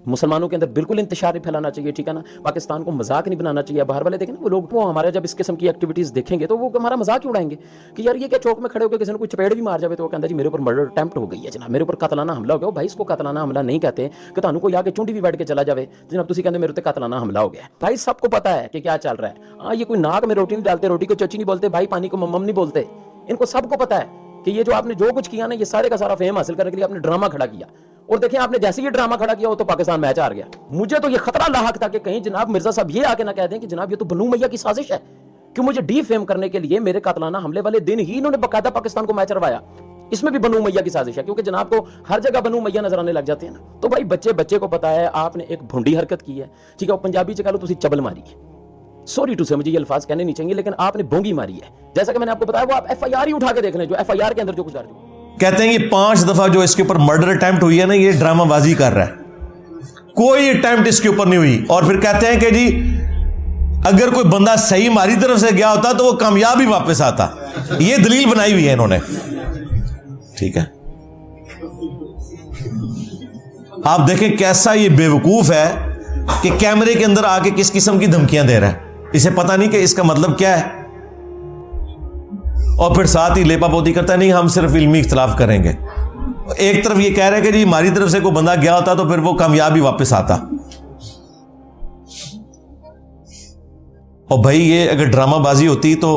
مسلمانوں کے اندر بالکل انتشار نہیں پھیلانا چاہیے, ٹھیک ہے نا. پاکستان کو مذاق نہیں بنانا چاہیے. باہر والے دیکھیں نا, وہ لوگ وہ ہمارے جب اس قسم کی ایکٹیویٹیز دیکھیں گے تو وہ ہمارا مذاق کیوں اڑائیں گے کہ یار یہ کیا چوک میں کھڑے ہو کے کسی نے کوئی چپیڑ بھی مار جائے تو وہ کہتا ہے جی میرے اوپر مرڈر اٹیمپٹ ہو گئی ہے جناب, میرے اوپر قاتلانہ حملہ ہو گیا. بھائی اس کو قاتلانہ حملہ نہیں کہتے کہ تانوں کو یا کے چونڈی بھی بیٹھ کے چلا جاوے جناب تسی کہندے میرے تے قاتلانہ حملہ ہو گیا. بھائی سب کو پتہ ہے کہ کیا چل رہا ہے. ہاں یہ کوئی ناک میں روٹی نہیں ڈالتے, روٹی کو چچی نہیں بولتے, بھائی پانی کو مم نہیں بولتے. ان کو سب کو پتہ ہے کہ یہ جو آپ نے جو کچھ کیا نا یہ سارے کا سارا فیم حاصل کرنے کے لیے آپ نے ڈرامہ کھڑا کیا. اور دیکھیں آپ نے جیسے یہ ڈرامہ کھڑا کیا ہو تو پاکستان میچ ہار گیا. مجھے تو یہ خطرہ لاحق تھا کہ کہیں جناب مرزا صاحب یہ آ کے نہ کہہ دیں کہ جناب یہ تو بنو میاں کی سازش ہے کہ مجھے ڈی فیم کرنے کے لیے میرے قاتلانہ حملے والے دن ہی انہوں نے باقاعدہ پاکستان کو میچ ہروایا. اس میں بھی بنو میاں کی سازش ہے کیونکہ جناب کو ہر جگہ بنو میاں نظر آنے لگ جاتے ہیں نا. تو بھائی بچے کو پتا ہے آپ نے ایک بھونڈی حرکت کی ہے, ٹھیک ہے, وہ پنجابی چ کہہ لو تسی چبل ماری ہے. سوری ٹو سے مجھے یہ الفاظ کہنے نہیں چاہیے لیکن آپ نے بونگی ماری ہے. جیسا کہ میں نے آپ کو بتایا وہ آپ ایف آئی آر ہی اٹھا کے دیکھ لیں جو ایف آئی آر کے اندر جو کچھ درج ہو. کہتے ہیں یہ 5 دفعہ جو اس کے اوپر مرڈر اٹیمپٹ ہوئی ہے نا یہ ڈرامہ بازی کر رہا ہے, کوئی اٹیمپٹ اس کے اوپر نہیں ہوئی. اور پھر کہتے ہیں کہ جی اگر کوئی بندہ صحیح ہماری طرف سے گیا ہوتا تو وہ کامیاب ہی واپس آتا. یہ دلیل بنائی ہوئی ہے انہوں نے, ٹھیک ہے. آپ دیکھیں کیسا یہ بیوقوف ہے کہ کیمرے کے اندر آ کے کس قسم کی دھمکیاں دے رہا ہے. اسے پتہ نہیں کہ اس کا مطلب کیا ہے, اور پھر ساتھ ہی لیپا پوتی کرتا ہے نہیں ہم صرف علمی اختلاف کریں گے. ایک طرف یہ کہہ رہے کہ جی ہماری طرف سے کوئی بندہ گیا ہوتا تو پھر وہ کامیاب ہی واپس آتا. اور بھائی یہ اگر ڈرامہ بازی ہوتی تو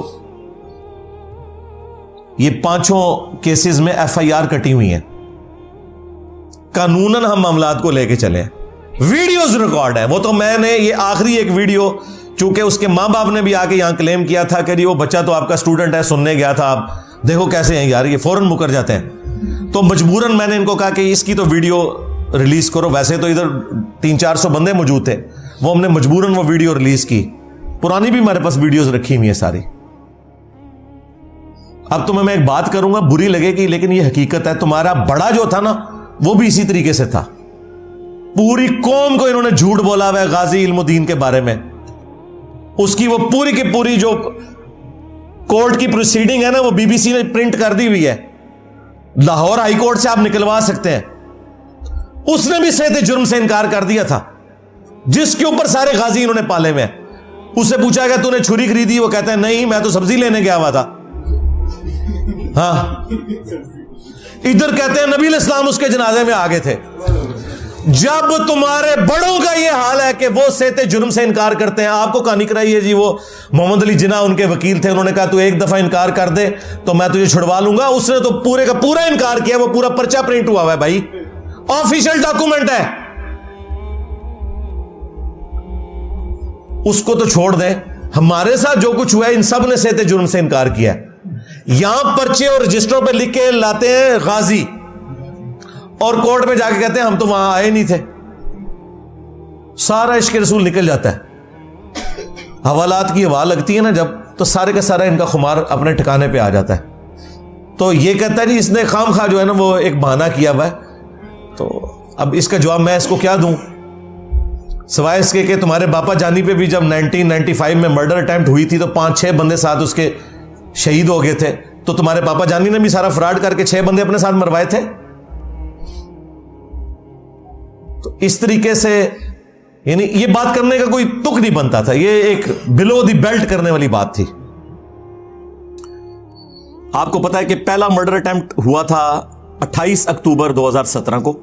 یہ 5 کیسز میں ایف آئی آر کٹی ہوئی ہیں. قانوناً ہم معاملات کو لے کے چلیں. ویڈیوز ریکارڈ ہیں. وہ تو میں نے یہ آخری ایک ویڈیو چونکہ اس کے ماں باپ نے بھی آ کے یہاں کلیم کیا تھا کہ جی وہ بچہ تو آپ کا اسٹوڈنٹ ہے, سننے گیا تھا, آپ دیکھو کیسے ہیں یار, یہ فوراً مکر جاتے ہیں. تو مجبوراً میں نے ان کو کہا کہ اس کی تو ویڈیو ریلیز کرو. ویسے تو ادھر 300-400 بندے موجود تھے, وہ ہم نے مجبوراً وہ ویڈیو ریلیز کی. پرانی بھی ہمارے پاس ویڈیوز رکھی ہوئی ہیں ساری. اب تمہیں میں ایک بات کروں گا بری لگے گی لیکن یہ حقیقت ہے. تمہارا بڑا جو تھا نا وہ بھی اسی طریقے سے تھا. پوری قوم کو انہوں نے جھوٹ بولا ہوا ہے غازی علم الدین کے بارے میں. اس کی وہ پوری کی پوری جو کورٹ کی پروسیڈنگ ہے نا وہ بی بی سی نے پرنٹ کر دی ہوئی ہے. لاہور ہائی کورٹ سے آپ نکلوا سکتے ہیں. اس نے بھی صحت جرم سے انکار کر دیا تھا جس کے اوپر سارے غازی انہوں نے پالے ہوئے. اس سے پوچھا گیا تو نے چھری خریدی, وہ کہتا ہے نہیں میں تو سبزی لینے گیا ہوا تھا. ہاں ادھر کہتے ہیں نبی علیہ السلام اس کے جنازے میں آگے تھے. جب تمہارے بڑوں کا یہ حال ہے کہ وہ صحت جرم سے انکار کرتے ہیں. آپ کو کہانی کرائی ہے جی وہ محمد علی جناح ان کے وکیل تھے, انہوں نے کہا تو ایک دفعہ انکار کر دے تو میں تجھے چھڑوا لوں گا. اس نے تو پورے کا پورا انکار کیا. وہ پورا پرچہ پرنٹ ہوا ہے بھائی, آفیشیل ڈاکومنٹ ہے. اس کو تو چھوڑ دیں, ہمارے ساتھ جو کچھ ہوا ہے ان سب نے صحت جرم سے انکار کیا. یہاں پرچے اور رجسٹروں پہ لکھ کے لاتے ہیں غازی اور کورٹ میں جا کے کہتے ہیں ہم تو وہاں آئے نہیں تھے. سارا عشق رسول نکل جاتا ہے. حوالات کی ہوا لگتی ہے نا جب, تو سارے کا سارا ان کا خمار اپنے ٹھکانے پہ آ جاتا ہے. تو یہ کہتا ہے جی اس نے خام خواہ جو ہے نا وہ ایک بہانہ کیا ہوا ہے. تو اب اس کا جواب میں اس کو کیا دوں سوائے اس کے کہ تمہارے باپا جانی پہ بھی جب 1995 میں مرڈر اٹیمپٹ ہوئی تھی تو 5-6 بندے ساتھ اس کے شہید ہو گئے تھے. تو تمہارے پاپا جانی نے بھی سارا فراڈ کر کے 6 بندے اپنے ساتھ مروائے تھے. تو اس طریقے سے یعنی یہ بات کرنے کا کوئی تک نہیں بنتا تھا. یہ ایک بلو دی بیلٹ کرنے والی بات تھی. آپ کو پتا ہے کہ پہلا مرڈر اٹیمپٹ ہوا تھا 28 اکتوبر 2017 کو,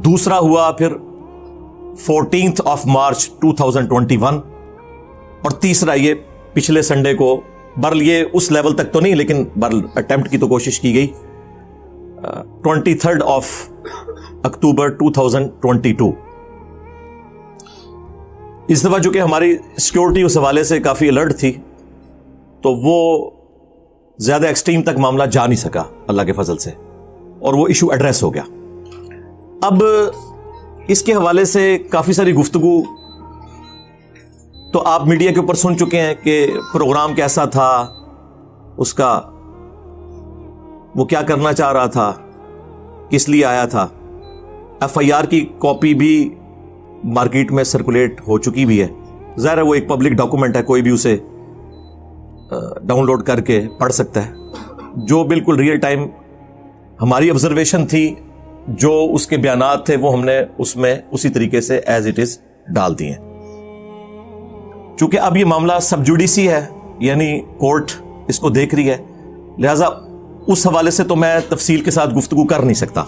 دوسرا ہوا پھر 14 مارچ 2021, اور تیسرا یہ پچھلے سنڈے کو. برل یہ اس لیول تک تو نہیں لیکن برل اٹیمپٹ کی تو کوشش کی گئی. 23 اکتوبر 2022. اس دفعہ جو کہ ہماری سیکورٹی اس حوالے سے کافی الرٹ تھی تو وہ زیادہ ایکسٹریم تک معاملہ جا نہیں سکا اللہ کے فضل سے, اور وہ ایشو ایڈریس ہو گیا. اب اس کے حوالے سے کافی ساری گفتگو تو آپ میڈیا کے اوپر سن چکے ہیں کہ پروگرام کیسا تھا, اس کا وہ کیا کرنا چاہ رہا تھا, کس لیے آیا تھا. ایف آئی آر کی کاپی بھی مارکیٹ میں سرکولیٹ ہو چکی بھی ہے. ظاہر ہے وہ ایک پبلک ڈاکومنٹ ہے, کوئی بھی اسے ڈاؤن لوڈ کر کے پڑھ سکتا ہے. جو بالکل ریئل ٹائم ہماری آبزرویشن تھی جو اس کے بیانات تھے وہ ہم نے اس میں اسی طریقے سے ایز اٹ از ڈال دیے. چونکہ اب یہ معاملہ سب جوڈیسی ہے, یعنی کورٹ اس کو دیکھ رہی ہے, لہذا اس حوالے سے تو میں تفصیل کے ساتھ گفتگو کر نہیں سکتا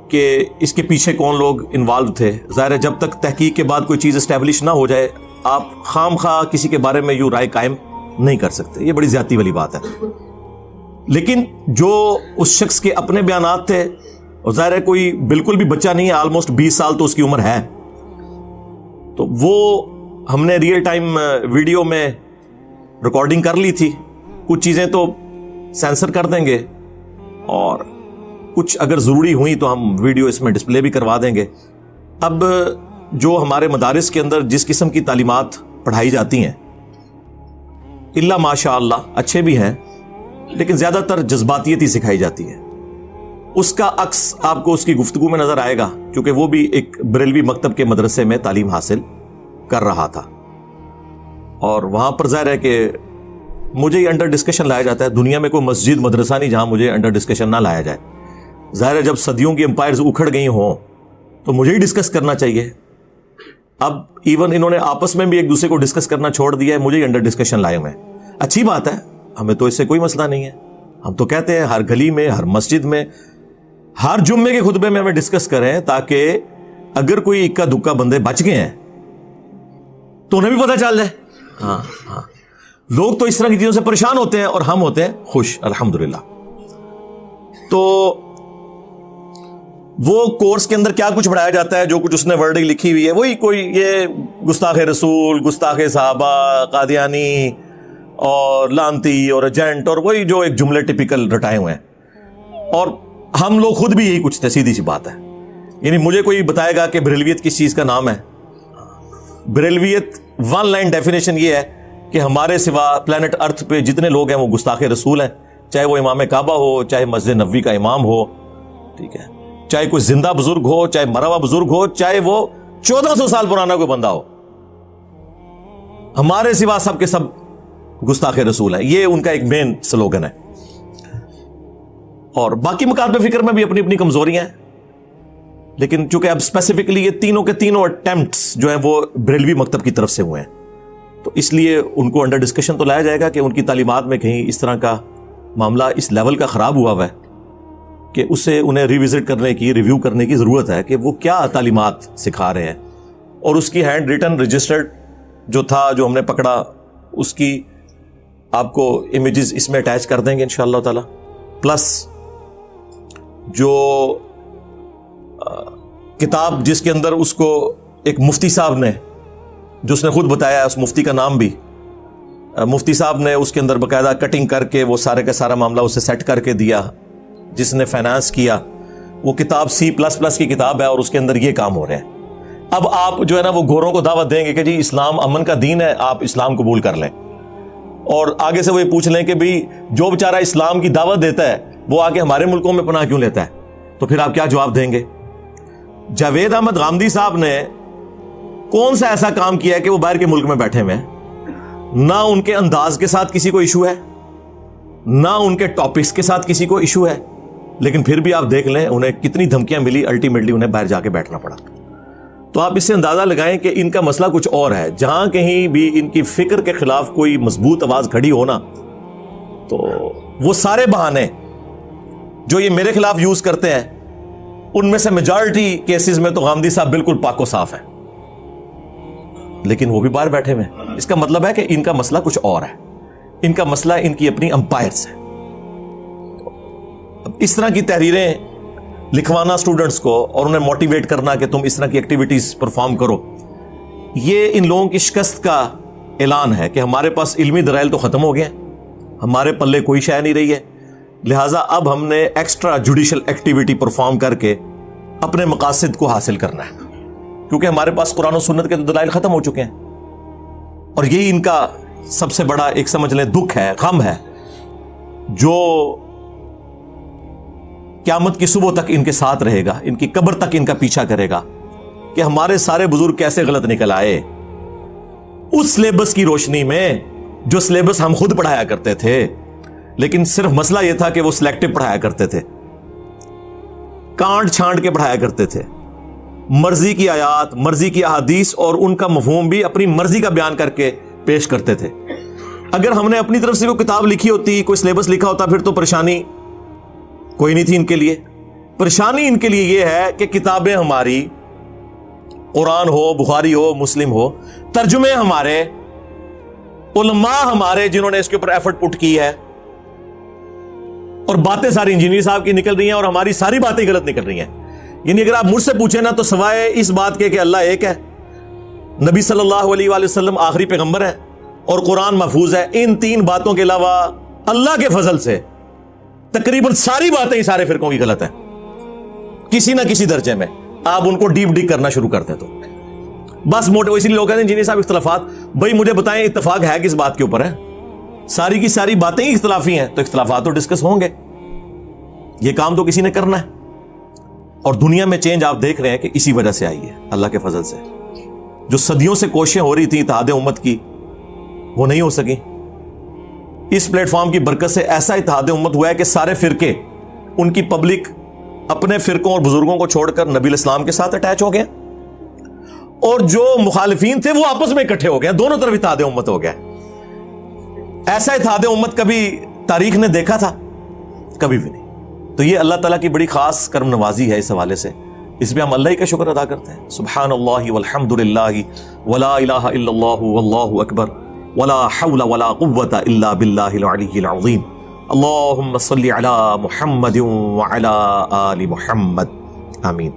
کہ اس کے پیچھے کون لوگ انوالو تھے. ظاہر ہے جب تک تحقیق کے بعد کوئی چیز اسٹیبلش نہ ہو جائے آپ خام خواہ کسی کے بارے میں یوں رائے قائم نہیں کر سکتے, یہ بڑی زیادتی والی بات ہے. لیکن جو اس شخص کے اپنے بیانات تھے, اور ظاہر ہے کوئی بالکل بھی بچہ نہیں ہے, آلموسٹ 20 سال تو اس کی عمر ہے, تو وہ ہم نے ریئل ٹائم ویڈیو میں ریکارڈنگ کر لی تھی. کچھ چیزیں تو سینسر کر دیں گے اور کچھ اگر ضروری ہوئی تو ہم ویڈیو اس میں ڈسپلے بھی کروا دیں گے. اب جو ہمارے مدارس کے اندر جس قسم کی تعلیمات پڑھائی جاتی ہیں, اللہ ماشاء اللہ اچھے بھی ہیں, لیکن زیادہ تر جذباتیت ہی سکھائی جاتی ہے. اس کا عکس آپ کو اس کی گفتگو میں نظر آئے گا, کیونکہ وہ بھی ایک بریلوی مکتب کے مدرسے میں تعلیم حاصل کر رہا تھا, اور وہاں پر ظاہر ہے کہ مجھے یہ انڈر ڈسکشن لایا جاتا ہے. دنیا میں کوئی مسجد مدرسہ نہیں جہاں مجھے انڈر ڈسکشن نہ لایا جائے. ظاہر ہے جب صدیوں کی امپائرز اکھڑ گئی ہوں تو مجھے ہی ڈسکس کرنا چاہیے. اب ایون انہوں نے آپس میں بھی ایک دوسرے کو ڈسکس کرنا چھوڑ دیا ہے, مجھے ہی انڈر ڈسکشن لائے ہوئے ہیں. اچھی بات ہے, ہمیں تو اس سے کوئی مسئلہ نہیں ہے. ہم تو کہتے ہیں ہر گلی میں, ہر مسجد میں, ہر جمعے کے خطبے میں ہمیں ڈسکس کریں, تاکہ اگر کوئی اکا دکا بندے بچ گئے ہیں تو انہیں بھی پتہ چل جائے. ہاں ہاں, لوگ تو اس طرح کی چیزوں سے پریشان ہوتے ہیں اور ہم ہوتے ہیں خوش, الحمدللہ. تو وہ کورس کے اندر کیا کچھ پڑھایا جاتا ہے, جو کچھ اس نے ورڈنگ لکھی ہوئی ہے وہی, کوئی یہ گستاخ رسول, گستاخ صحابہ, قادیانی اور لانتی اور ایجنٹ, اور وہی جو ایک جملے ٹپیکل رٹائے ہوئے ہیں. اور ہم لوگ خود بھی یہی کچھ تھے, سیدھی سی بات ہے. یعنی مجھے کوئی بتائے گا کہ بریلویت کس چیز کا نام ہے, بریلویت ون لائن ڈیفینیشن یہ ہے کہ ہمارے سوا پلانٹ ارتھ پہ جتنے لوگ ہیں وہ گستاخ رسول ہیں, چاہے وہ امام کعبہ ہو, چاہے مسجد نبوی کا امام ہو, ٹھیک ہے, چاہے کوئی زندہ بزرگ ہو, چاہے مرا ہوا بزرگ ہو, چاہے وہ 1400 سال پرانا کوئی بندہ ہو, ہمارے سوا سب کے سب گستاخ رسول ہیں. یہ ان کا ایک مین سلوگن ہے. اور باقی مکاتب فکر میں بھی اپنی اپنی کمزوریاں ہیں, لیکن چونکہ اب اسپیسیفکلی یہ تینوں کے تینوں اٹیمپٹس جو ہیں وہ بریلوی مکتب کی طرف سے ہوئے ہیں, تو اس لیے ان کو انڈر ڈسکشن تو لایا جائے گا کہ ان کی تعلیمات میں کہیں اس طرح کا معاملہ اس لیول کا خراب ہوا ہے کہ اسے انہیں ریوزٹ کرنے کی, ریویو کرنے کی ضرورت ہے کہ وہ کیا تعلیمات سکھا رہے ہیں. اور اس کی ہینڈ ریٹن رجسٹرڈ جو تھا, جو ہم نے پکڑا, اس کی آپ کو امیجز اس میں اٹیچ کر دیں گے انشاءاللہ تعالی. پلس جو کتاب جس کے اندر اس کو ایک مفتی صاحب نے, جو اس نے خود بتایا, اس مفتی کا نام بھی مفتی صاحب نے اس کے اندر باقاعدہ کٹنگ کر کے وہ سارے کا سارا معاملہ اسے سیٹ کر کے دیا, جس نے فائنانس کیا. وہ کتاب C++ کی کتاب ہے اور اس کے اندر یہ کام ہو رہے ہیں. اب آپ جو ہے نا وہ گوروں کو دعوت دیں گے کہ جی اسلام امن کا دین ہے, آپ اسلام قبول کر لیں, اور آگے سے وہ یہ پوچھ لیں کہ بھی جو بیچارہ اسلام کی دعوت دیتا ہے وہ آگے ہمارے ملکوں میں پناہ کیوں لیتا ہے, تو پھر آپ کیا جواب دیں گے؟ جاوید احمد غامدی صاحب نے کون سا ایسا کام کیا ہے کہ وہ باہر کے ملک میں بیٹھے ہوئے ہیں؟ نہ ان کے انداز کے ساتھ کسی کو ایشو ہے, نہ ان کے ٹاپکس کے ساتھ کسی کو ایشو ہے, لیکن پھر بھی آپ دیکھ لیں انہیں کتنی دھمکیاں ملی, الٹیمیٹلی انہیں باہر جا کے بیٹھنا پڑا. تو آپ اس سے اندازہ لگائیں کہ ان کا مسئلہ کچھ اور ہے. جہاں کہیں بھی ان کی فکر کے خلاف کوئی مضبوط آواز کھڑی ہونا, تو وہ سارے بہانے جو یہ میرے خلاف یوز کرتے ہیں, ان میں سے میجارٹی کیسز میں تو غامدی صاحب بالکل پاک و صاف ہیں, لیکن وہ بھی باہر بیٹھے ہوئے ہیں. اس کا مطلب ہے کہ ان کا مسئلہ کچھ اور ہے, ان کا مسئلہ ان کی اپنی امپائرز ہے. اس طرح کی تحریریں لکھوانا سٹوڈنٹس کو اور انہیں موٹیویٹ کرنا کہ تم اس طرح کی ایکٹیویٹیز پرفارم کرو, یہ ان لوگوں کی شکست کا اعلان ہے کہ ہمارے پاس علمی دلائل تو ختم ہو گئے, ہمارے پلے کوئی شے نہیں رہی ہے, لہٰذا اب ہم نے ایکسٹرا جوڈیشل ایکٹیویٹی پرفارم کر کے اپنے مقاصد کو حاصل کرنا ہے, کیونکہ ہمارے پاس قرآن و سنت کے تو دلائل ختم ہو چکے ہیں. اور یہی ان کا سب سے بڑا ایک سمجھ لیں دکھ ہے, غم ہے, جو قیامت کی صبح تک ان کے ساتھ رہے گا, ان کی قبر تک ان کا پیچھا کرے گا کہ ہمارے سارے بزرگ کیسے غلط نکل آئے اس سلیبس کی روشنی میں جو سلیبس ہم خود پڑھایا کرتے تھے, لیکن صرف مسئلہ یہ تھا کہ وہ سلیکٹو پڑھایا کرتے تھے, کانٹ چھانٹ کے پڑھایا کرتے تھے, مرضی کی آیات, مرضی کی احادیث اور ان کا مفہوم بھی اپنی مرضی کا بیان کر کے پیش کرتے تھے. اگر ہم نے اپنی طرف سے کوئی کتاب لکھی ہوتی, کوئی سلیبس لکھا ہوتا, پھر تو پریشانی کوئی نہیں تھی ان کے لیے. پریشانی ان کے لیے یہ ہے کہ کتابیں ہماری, قرآن ہو, بخاری ہو, مسلم ہو, ترجمے ہمارے, علماء ہمارے جنہوں نے اس کے اوپر ایفرٹ پٹ کی ہے, اور باتیں ساری انجینئر صاحب کی نکل رہی ہیں اور ہماری ساری باتیں غلط نکل رہی ہیں. یعنی اگر آپ مجھ سے پوچھیں نا تو سوائے اس بات کے کہ اللہ ایک ہے, نبی صلی اللہ علیہ وآلہ وسلم آخری پیغمبر ہے اور قرآن محفوظ ہے, ان تین باتوں کے علاوہ اللہ کے فضل سے تقریباً ساری باتیں سارے فرقوں کی غلط ہیں کسی نہ کسی درجے میں. آپ ان کو ڈیپ ڈگ کرنا شروع کرتے ہیں تو بس موٹے, اسی لیے لوگ کہتے ہیں انجینئر صاحب اختلافات, بھائی مجھے بتائیں اتفاق ہے کس بات کے اوپر ہے؟ ساری کی ساری باتیں ہی اختلافی ہیں, تو اختلافات تو ڈسکس ہوں گے, یہ کام تو کسی نے کرنا ہے. اور دنیا میں چینج آپ دیکھ رہے ہیں کہ اسی وجہ سے آئی ہے, اللہ کے فضل سے. جو صدیوں سے کوششیں ہو رہی تھیں اتحاد امت کی, وہ نہیں ہو سکی. اس پلیٹ فارم کی برکت سے ایسا اتحاد امت ہوا ہے کہ سارے فرقے, ان کی پبلک اپنے فرقوں اور بزرگوں کو چھوڑ کر نبی الاسلام کے ساتھ اٹیچ ہو گئے, اور جو مخالفین تھے وہ آپس میں اکٹھے ہو گئے, دونوں طرف اتحاد امت ہو گیا. ایسا اتحاد امت کبھی تاریخ نے دیکھا تھا؟ کبھی بھی نہیں. تو یہ اللہ تعالیٰ کی بڑی خاص کرم نوازی ہے اس حوالے سے, اس میں ہم اللہ ہی کا شکر ادا کرتے ہیں. سبحان اللہ والحمد للہ ولا الہ الا اللہ واللہ اکبر ولا حول ولا قوة الا باللہ العلی العظیم. اللہم صلی علی محمد وعلی آل محمد, آمین.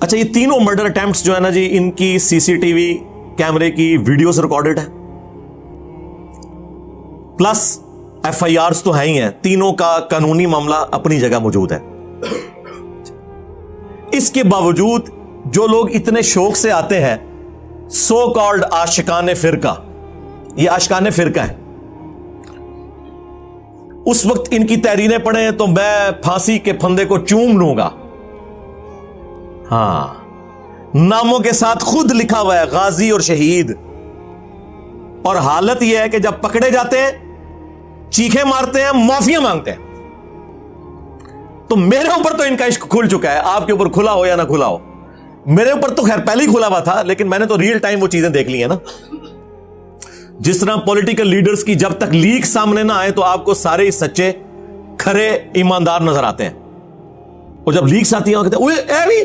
اچھا, یہ تینوں مرڈر اٹیمپٹس جو ہے نا جی, ان کی سی سی ٹی وی کیمرے کی ویڈیوز ریکارڈڈ ہے, پلس ایف آئی آرز تو ہیں ہی ہیں, تینوں کا قانونی معاملہ اپنی جگہ موجود ہے. اس کے باوجود جو لوگ اتنے شوق سے آتے ہیں, سو کالڈ عاشقان فرقہ, یہ عاشقان فرقہ ہیں, اس وقت ان کی تحریریں پڑھیں تو میں پھانسی کے پھندے کو چوم لوں گا. ہاں, ناموں کے ساتھ خود لکھا ہوا ہے غازی اور شہید, اور حالت یہ ہے کہ جب پکڑے جاتے ہیں چیخیں مارتے ہیں, معافیاں مانگتے ہیں. تو میرے اوپر تو ان کا عشق کھل چکا ہے, آپ کے اوپر کھلا ہو یا نہ کھلا ہو. میرے اوپر تو خیر پہلے ہی کھلا ہوا تھا, لیکن میں نے تو ریئل ٹائم وہ چیزیں دیکھ لی ہیں نا. جس طرح پولیٹیکل لیڈرز کی جب تک لیک سامنے نہ آئے تو آپ کو سارے ہی سچے, کھرے, ایماندار نظر آتے ہیں, اور جب لیکس آتی ہیں کہتے ہیں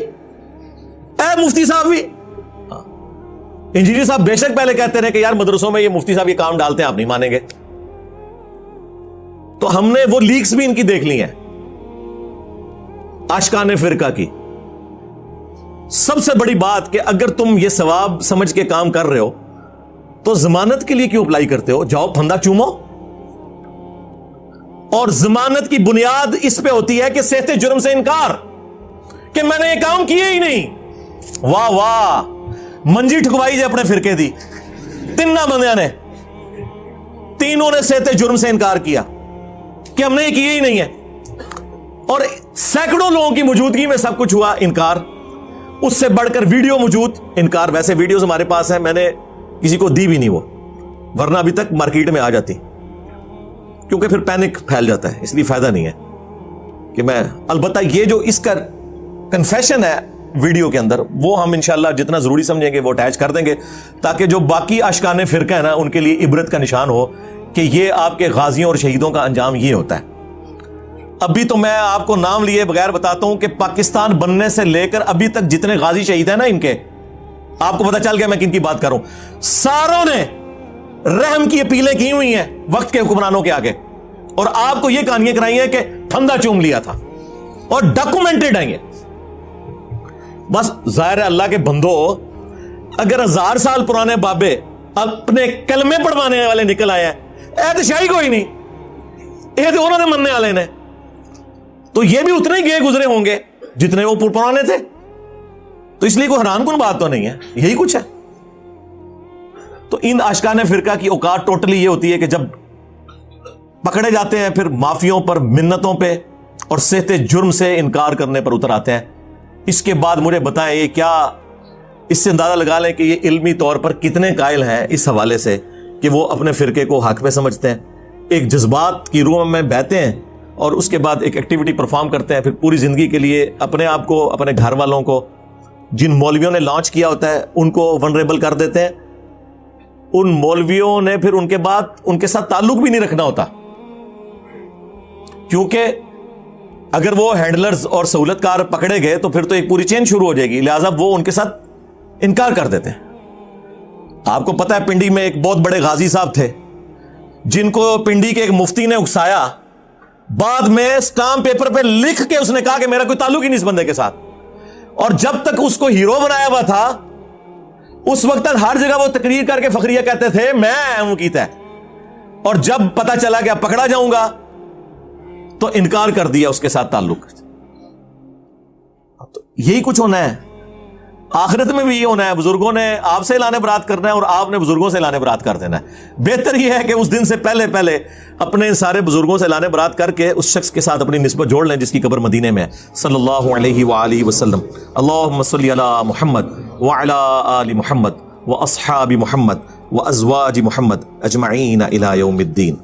اے مفتی صاحب بھی. انجینئر صاحب بے شک پہلے کہتے رہے کہ یار مدرسوں میں یہ مفتی صاحب یہ کام ڈالتے ہیں, آپ نہیں مانیں گے. تو ہم نے وہ لیکس بھی ان کی دیکھ لی ہیں عاشقان فرقہ کی. سب سے بڑی بات کہ اگر تم یہ ثواب سمجھ کے کام کر رہے ہو تو ضمانت کے لیے کیوں اپلائی کرتے ہو؟ جاؤ پھندا چومو. اور ضمانت کی بنیاد اس پہ ہوتی ہے کہ صحت جرم سے انکار, کہ میں نے یہ کام کیے ہی نہیں. واہ واہ, منجی ٹھکوائی جائے اپنے فرقے دی, تینوں بندیاں نے, تینوں نے صحت جرم سے انکار کیا کہ ہم نے یہ کیے ہی نہیں ہے. اور سینکڑوں لوگوں کی موجودگی میں سب کچھ ہوا, انکار. اس سے بڑھ کر ویڈیو موجود, انکار. ویسے ویڈیوز ہمارے پاس ہیں, میں نے کسی کو دی بھی نہیں وہ, ورنہ ابھی تک مارکیٹ میں آ جاتی, کیونکہ پھر پینک پھیل جاتا ہے, اس لیے فائدہ نہیں ہے کہ میں. البتہ یہ جو اس کا کنفیشن ہے ویڈیو کے اندر, وہ ہم انشاءاللہ جتنا ضروری سمجھیں گے وہ اٹیچ کر دیں گے, تاکہ جو باقی عاشقان فرقہ ہے نا ان کے لیے عبرت کا نشان ہو کہ یہ آپ کے غازیوں اور شہیدوں کا انجام یہ ہوتا ہے. ابھی تو میں آپ کو نام لیے بغیر بتاتا ہوں کہ پاکستان بننے سے لے کر ابھی تک جتنے غازی شہید ہیں نا ان کے, آپ کو پتا چل گیا میں کن کی بات کروں. ساروں نے رحم کی اپیلیں کی ہوئی ہیں وقت کے حکمرانوں کے آگے, اور آپ کو یہ کہانیاں کرائی ہیں کہ پھندا چوم لیا تھا, اور ڈاکومنٹڈ ہیں یہ. بس ظاہر ہے اللہ کے بندو, اگر 1000 سال پرانے بابے اپنے کلمے پڑھوانے والے نکل آئے ہیں, احتشائی کوئی نہیں, یہ تو انہوں نے مننے والے نے, تو یہ بھی اتنے ہی گئے گزرے ہوں گے جتنے وہ پرانے تھے. تو اس لیے کوئی حیران کن بات تو نہیں ہے, یہی کچھ ہے. تو ان عاشقان فرقہ کی اوقات ٹوٹلی یہ ہوتی ہے کہ جب پکڑے جاتے ہیں پھر معافیوں پر, منتوں پہ اور صحت جرم سے انکار کرنے پر اتر آتے ہیں. اس کے بعد مجھے بتائیں یہ کیا, اس سے اندازہ لگا لیں کہ یہ علمی طور پر کتنے قائل ہیں اس حوالے سے کہ وہ اپنے فرقے کو حق پہ سمجھتے ہیں, ایک جذبات کی روح میں بہتے ہیں اور اس کے بعد ایک ایکٹیویٹی پرفارم کرتے ہیں, پھر پوری زندگی کے لیے اپنے آپ کو, اپنے گھر والوں کو, جن مولویوں نے لانچ کیا ہوتا ہے ان کو ونریبل کر دیتے ہیں. ان مولویوں نے پھر ان کے بعد ان کے ساتھ تعلق بھی نہیں رکھنا ہوتا, کیونکہ اگر وہ ہینڈلرز اور سہولت کار پکڑے گئے تو پھر تو ایک پوری چین شروع ہو جائے گی, لہذا وہ ان کے ساتھ انکار کر دیتے ہیں. آپ کو پتا ہے پنڈی میں ایک بہت بڑے غازی صاحب تھے جن کو پنڈی کے ایک مفتی نے اکسایا, بعد میں اسٹامپ پیپر پہ لکھ کے اس نے کہا کہ میرا کوئی تعلق ہی نہیں اس بندے کے ساتھ, اور جب تک اس کو ہیرو بنایا ہوا تھا اس وقت تک ہر جگہ وہ تقریر کر کے فخریہ کہتے تھے میں ہوں کیتا ہے, اور جب پتا چلا کہ اب پکڑا جاؤں گا تو انکار کر دیا اس کے ساتھ تعلق. تو یہی کچھ ہونا ہے, آخرت میں بھی یہ ہونا ہے. بزرگوں نے آپ سے اعلان برات کرنا ہے اور آپ نے بزرگوں سے اعلان برات کر دینا ہے. بہتر یہ ہے کہ اس دن سے پہلے پہلے اپنے سارے بزرگوں سے اعلان برات کر کے اس شخص کے ساتھ اپنی نسبت جوڑ لیں جس کی قبر مدینے میں ہے, صلی اللہ علیہ وآلہ وسلم. اللہم صلی علی محمد وعلی آل محمد واصحاب محمد وازواج محمد اجمعین الی یوم الدین.